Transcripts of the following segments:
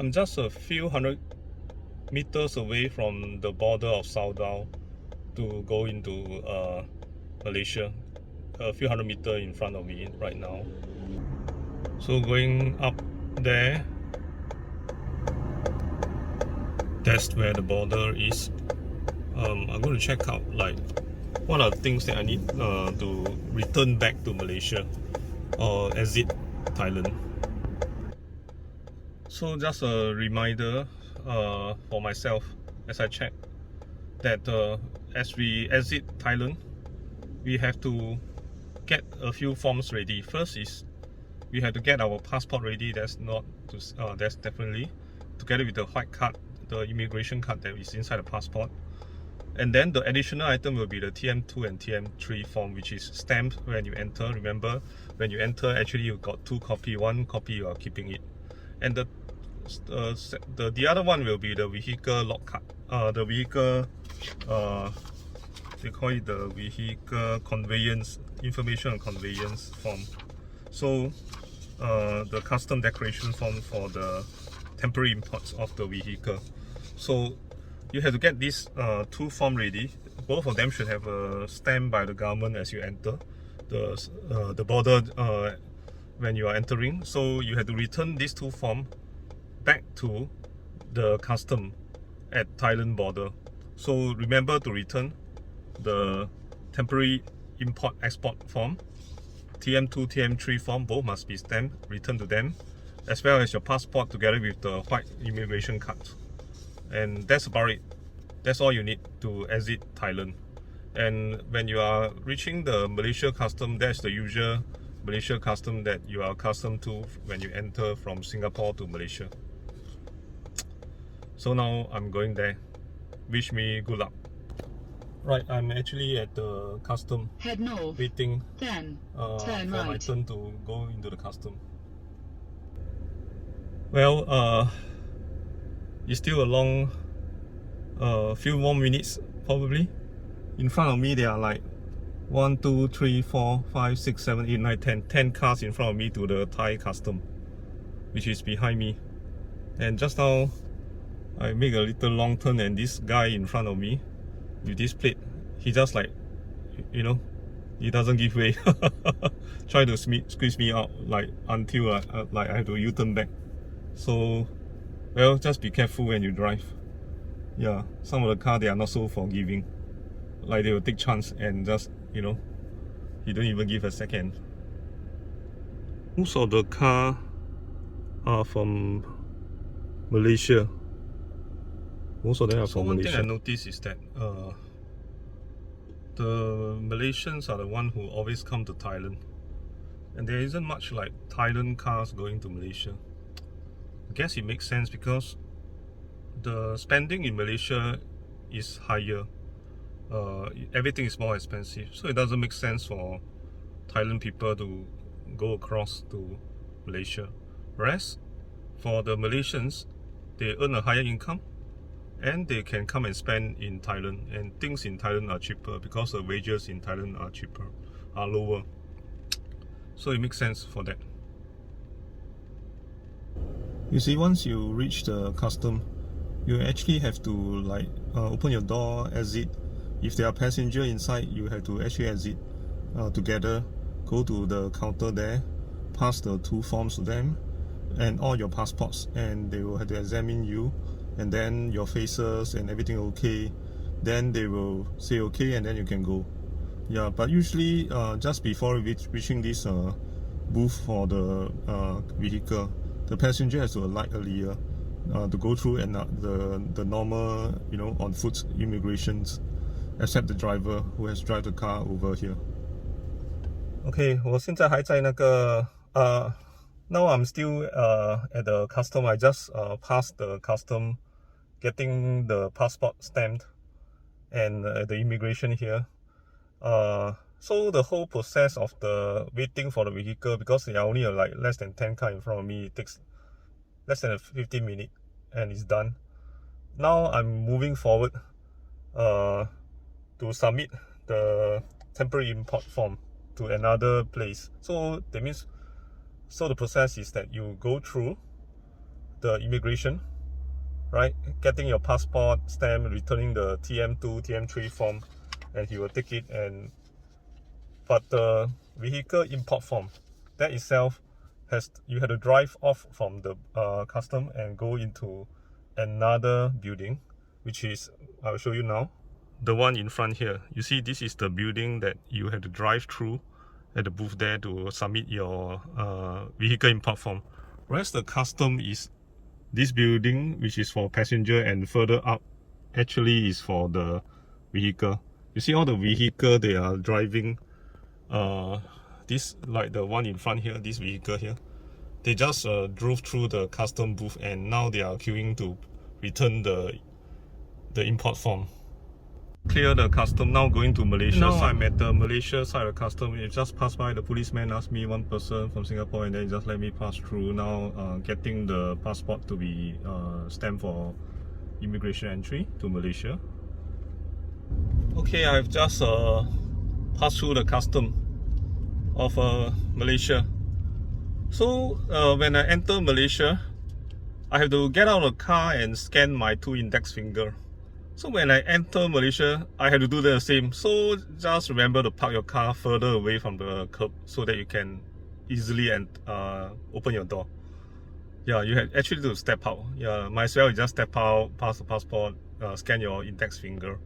I'm just a few hundred meters away from the border of Sabah to go into Malaysia. A few hundred meters in front of me right now. So going up there, that's where the border is. I'm going to check out like what are the things that I need to return back to Malaysia or exit Thailand. So just a reminder for myself as I check that as we exit Thailand, we have to get a few forms ready. First is we have to get our passport ready. That's definitely together with the white card, the immigration card that is inside the passport. And then the additional item will be the TM2 and TM3 form, which is stamped when you enter. Remember, when you enter, actually you got 2 copies. 1 copy you are keeping it, and the other one will be the vehicle log card. The vehicle, they call it the vehicle conveyance information and conveyance form. So the custom declaration form for the temporary imports of the vehicle. So you have to get these 2 forms ready. Both of them should have a stamp by the government as you enter the border when you are entering. So you have to return these 2 forms back to the custom at Thailand border. So remember to return the temporary import export form, TM2, TM3 form, both must be stamped, return to them, as well as your passport together with the white immigration card. And that's about it. That's all you need to exit Thailand. And when you are reaching the Malaysia custom, that's the usual Malaysia custom that you are accustomed to when you enter from Singapore to Malaysia. So now I'm going there. Wish me good luck. Right, I'm actually at the custom. Head north. Waiting Then for turn right. my turn to go into the custom. Well, it's still a long few more minutes probably. In front of me there are like 1, 2, 3, 4, 5, 6, 7, 8, 9, 10 10 cars in front of me to the Thai custom, which is behind me. And just now I make a little long turn, and this guy in front of me with this plate, he just like, you know, he doesn't give way. Try to squeeze me out like until like I have to U-turn back. So well, just be careful when you drive. Yeah, some of the car, they are not so forgiving. Like they will take chance and just, you know, he don't even give a second. Most of the car are from Malaysia. Most of them are from Malaysia. One thing I noticed is that the Malaysians are the one who always come to Thailand, and there isn't much like Thailand cars going to Malaysia. I guess it makes sense because the spending in Malaysia is higher. Everything is more expensive, so it doesn't make sense for Thailand people to go across to Malaysia. Whereas for the Malaysians, they earn a higher income and they can come and spend in Thailand, and things in Thailand are cheaper because the wages in Thailand are lower. So it makes sense for that. You see, once you reach the custom, you actually have to like open your door, exit. If there are passengers inside, you have to actually exit together, go to the counter there, pass the 2 forms to them and all your passports, and they will have to examine you, and then your faces and everything okay, then they will say okay, and then you can go. Yeah, but usually just before reaching this booth for the vehicle, the passenger has to alight earlier to go through and the normal, you know, on foot immigrations, except the driver who has drive the car over here. Okay, 我现在还在那个now I'm still at the custom. I just passed the custom, getting the passport stamped, and the immigration here. So the whole process of the waiting for the vehicle, because there are only like less than 10 cars in front of me, it takes less than 15 minutes and it's done. Now I'm moving forward to submit the temporary import form to another place. So that means, so the process is that you go through the immigration, right? Getting your passport stamp, returning the TM2, TM3 form, and he will take it. And but the vehicle import form, that itself you had to drive off from the custom and go into another building, which is, I'll show you now, the one in front here. You see, this is the building that you have to drive through at the booth there to submit your vehicle import form. Whereas the custom is this building, which is for passenger, and further up actually is for the vehicle. You see all the vehicle they are driving, this, like the one in front here, this vehicle here, they just drove through the custom booth, and now they are queuing to return the import form. Clear the custom, now going to Malaysia side. I'm at the Malaysia side of the custom. It just passed by, the policeman asked me, one person from Singapore, and then just let me pass through. Now getting the passport to be stamped for immigration entry to Malaysia. Okay, I've just passed through the custom of Malaysia. So when I enter Malaysia, I have to get out of the car and scan my 2 index finger. So when I enter Malaysia, I have to do the same. So just remember to park your car further away from the curb so that you can easily open your door. Yeah, you have actually to step out. Yeah, might as well you just step out, pass the passport, scan your index finger.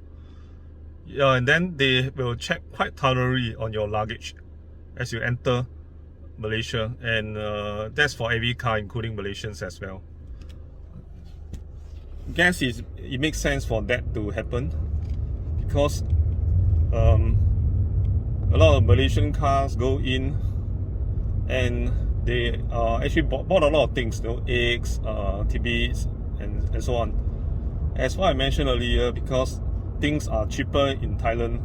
Yeah, and then they will check quite thoroughly on your luggage as you enter Malaysia, and that's for every car, including Malaysians as well. Guess it makes sense for that to happen because a lot of Malaysian cars go in and they actually bought a lot of things, you know, eggs, tidbits, and so on. As what I mentioned earlier, because things are cheaper in Thailand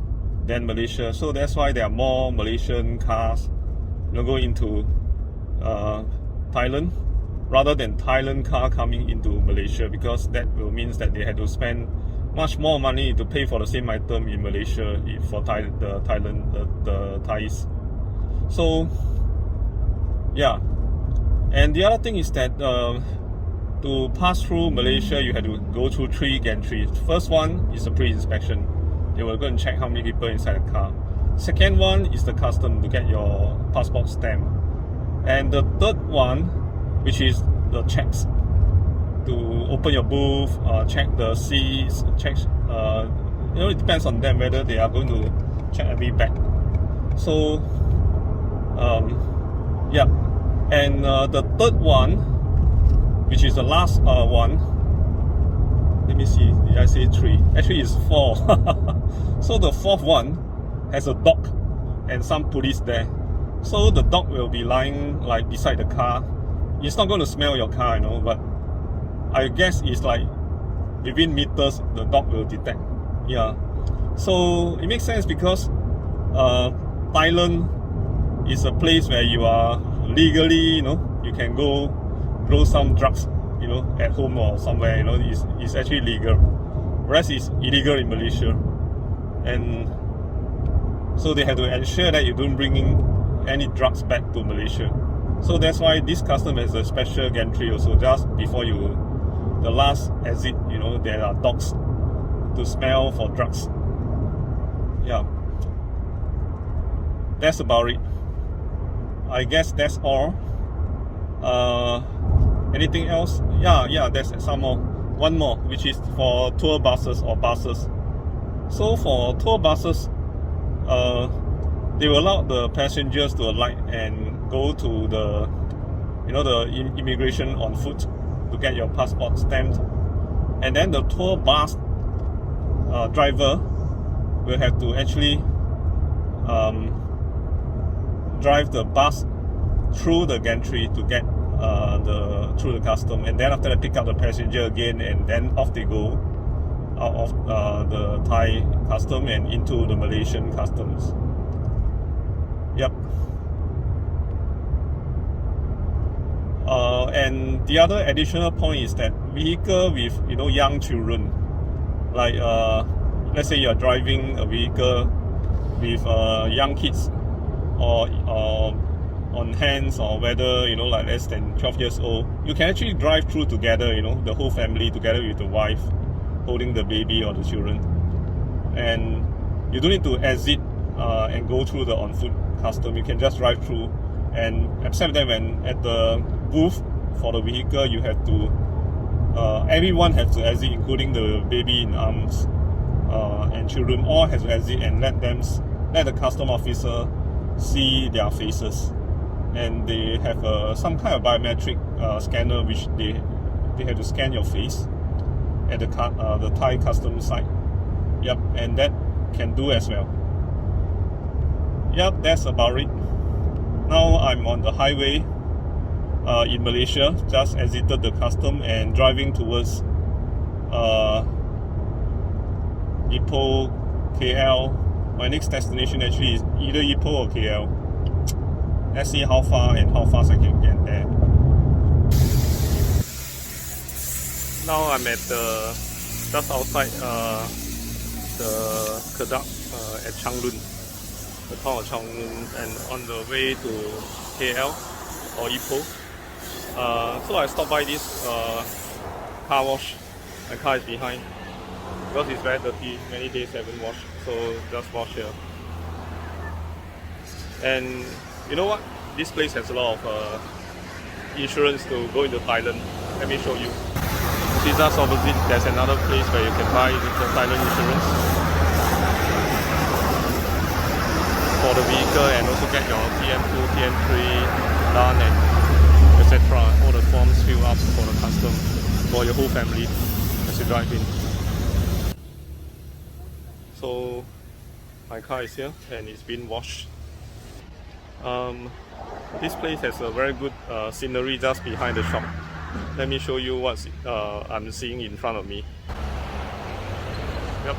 than Malaysia, so that's why there are more Malaysian cars, you know, go into Thailand rather than Thailand car coming into Malaysia, because that will means that they had to spend much more money to pay for the same item in Malaysia for the Thais. So yeah, and the other thing is that to pass through Malaysia, you had to go through 3 gantries. First one is a pre-inspection. They will go and check how many people inside the car. Second one is the custom to get your passport stamp. And the third one, which is the checks, to open your booth, check the seats, check, you know, it depends on them whether they are going to check every bag. So yeah, and the third one, which is the last one, let me see, did I say 3? Actually it's 4. So the fourth one has a dog and some police there. So the dog will be lying like beside the car. It's not going to smell your car, you know, but I guess it's like within meters the dog will detect. Yeah, so it makes sense because Thailand is a place where you are legally, you know, you can go grow some drugs, you know, at home or somewhere, you know, it's actually legal. Whereas it's illegal in Malaysia, and so they have to ensure that you don't bring in any drugs back to Malaysia. So that's why this custom has a special gantry also, just before the last exit, you know, there are dogs to smell for drugs. Yeah, that's about it. I guess that's all. Anything else? Yeah, there's some more. One more, which is for tour buses or buses. So for tour buses, they will allow the passengers to alight and go to the, you know, the immigration on foot to get your passport stamped, and then the tour bus driver will have to actually drive the bus through the gantry to get through the custom, and then after that pick up the passenger again, and then off they go out of the Thai custom and into the Malaysian customs. Yep. And the other additional point is that vehicle with, you know, young children, like let's say you're driving a vehicle with young kids, or on hands, or whether like less than 12 years old, you can actually drive through together, the whole family together with the wife holding the baby or the children, and you don't need to exit and go through the on-foot custom. You can just drive through, and at the same time, when at the booth for the vehicle, you have to everyone has to exit, including the baby in arms and children. All has to exit and let the custom officer see their faces, and they have some kind of biometric scanner which they have to scan your face at the Thai custom site. Yep, and that can do as well. Yep, that's about it. Now I'm on the highway in Malaysia, just exited the custom and driving towards Ipoh, KL. My next destination actually is either Ipoh or KL. Let's see how far and how fast I can get there. Now I'm at just outside the Kedah at Changlun, the town of Changlun, and on the way to KL or Ipoh. So I stopped by this car wash. My car is behind because it's very dirty. Many days haven't washed, so just wash here. And you know what? This place has a lot of insurance to go into Thailand. Let me show you. See, just opposite, there's another place where you can buy the Thailand insurance for the vehicle, and also get your TM2, TM3 done, and etc. All the forms filled up for the custom for your whole family as you drive in. So my car is here and it's been washed. This place has a very good scenery just behind the shop. Let me show you what I'm seeing in front of me. Yep,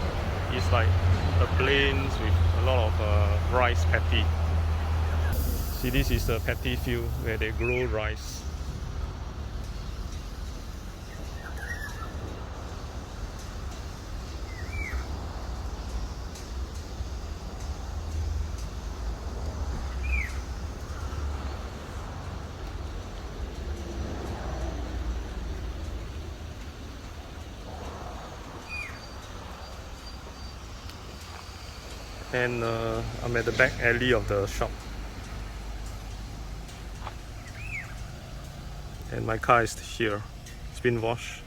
it's like a plains with a lot of rice paddy. See, this is the paddy field where they grow rice. And I'm at the back alley of the shop, and my car is here. It's been washed.